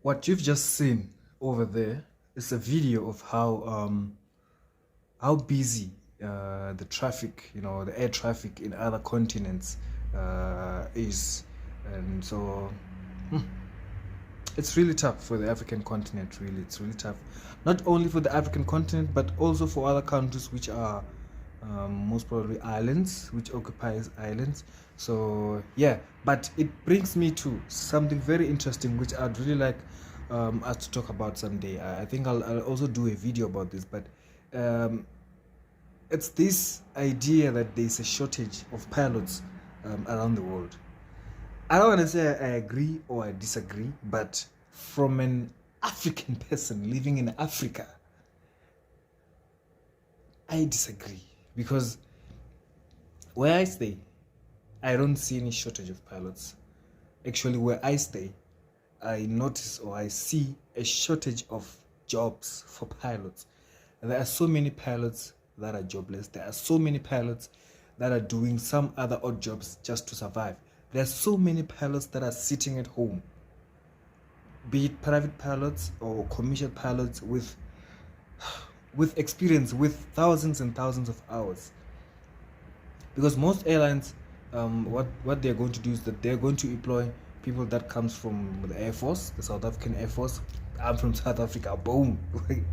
What you've just seen over there is a video of how busy the traffic, the air traffic in other continents is, and so it's really tough for the African continent. Really, it's really tough, not only for the African continent but also for other countries which are most probably islands, which occupies islands. So yeah, but it brings me to something very interesting which I'd really like us to talk about someday. I think I'll also do a video about this, but it's this idea that there's a shortage of pilots around the world. I don't want to say I agree or I disagree, but from an African person living in Africa, I disagree, because where I stay, I don't see any shortage of pilots. Actually, where I stay, I notice or I see a shortage of jobs for pilots. There are so many pilots that are jobless. There are so many pilots that are doing some other odd jobs just to survive. There are so many pilots that are sitting at home, be it private pilots or commercial pilots with experience, with thousands and thousands of hours. Because most airlines, what they're going to do is that they're going to employ people that comes from the Air Force, the South African Air Force. I'm from South Africa, boom.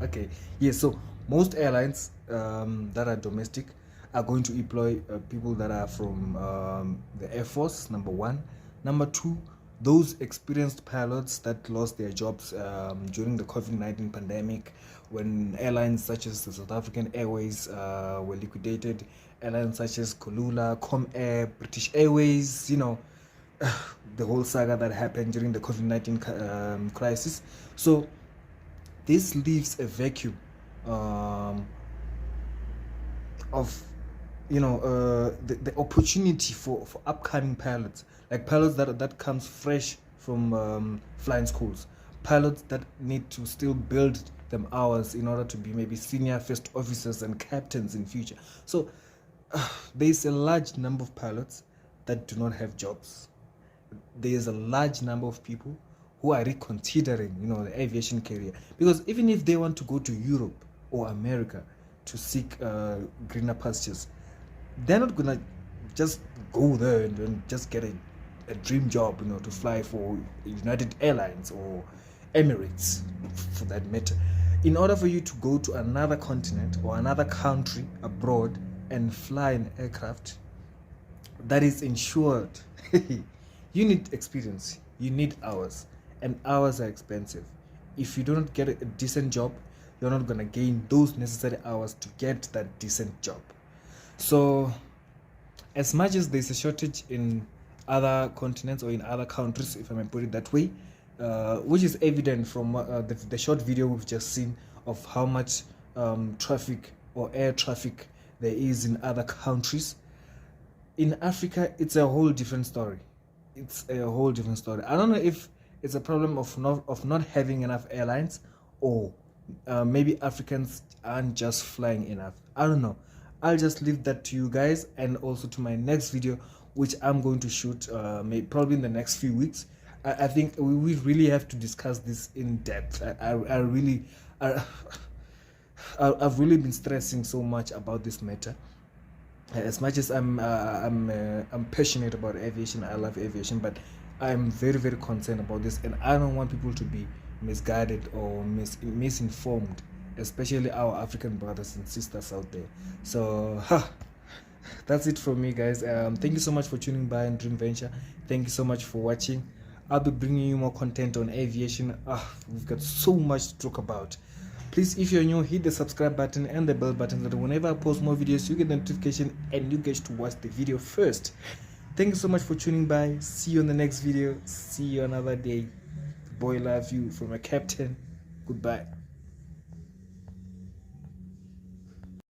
Okay, yeah, so most airlines that are domestic are going to employ people that are from the Air Force, number one. Number two, those experienced pilots that lost their jobs during the COVID-19 pandemic, when airlines such as the South African Airways were liquidated, airlines such as Kolula, Comair, British Airways, the whole saga that happened during the COVID-19 crisis. So this leaves a vacuum of the opportunity for upcoming pilots, like pilots that comes fresh from flying schools, pilots that need to still build them hours in order to be maybe senior first officers and captains in future. So there's a large number of pilots that do not have jobs. There's a large number of people who are reconsidering the aviation career, because even if they want to go to Europe or America to seek greener pastures, they're not gonna just go there and just get a dream job, to fly for United Airlines or Emirates, for that matter. In order for you to go to another continent or another country abroad and fly an aircraft that is insured, you need experience, you need hours, and hours are expensive. If you do not get a decent job, you're not gonna gain those necessary hours to get that decent job. So as much as there's a shortage in other continents or in other countries, if I may put it that way, which is evident from the short video we've just seen of how much traffic or air traffic there is in other countries, in Africa it's a whole different story. It's a whole different story. I don't know if it's a problem of not having enough airlines, or maybe Africans aren't just flying enough. I don't know. I'll just leave that to you guys, and also to my next video, which I'm going to shoot probably in the next few weeks. I think we really have to discuss this in depth. I've really been stressing so much about this matter. As much as I'm passionate about aviation, I love aviation, but I'm very, very concerned about this, and I don't want people to be misguided or misinformed, especially our African brothers and sisters out there. So that's it from me, guys. Thank you so much for tuning by in Dream Venture. Thank you so much for watching. I'll be bringing you more content on aviation. We've got so much to talk about. Please, if you're new, hit the subscribe button and the bell button so that whenever I post more videos, you get the notification and you get to watch the video first. Thank you so much for tuning by. See you on the next video. See you another day. Boy, love you from a captain. Goodbye.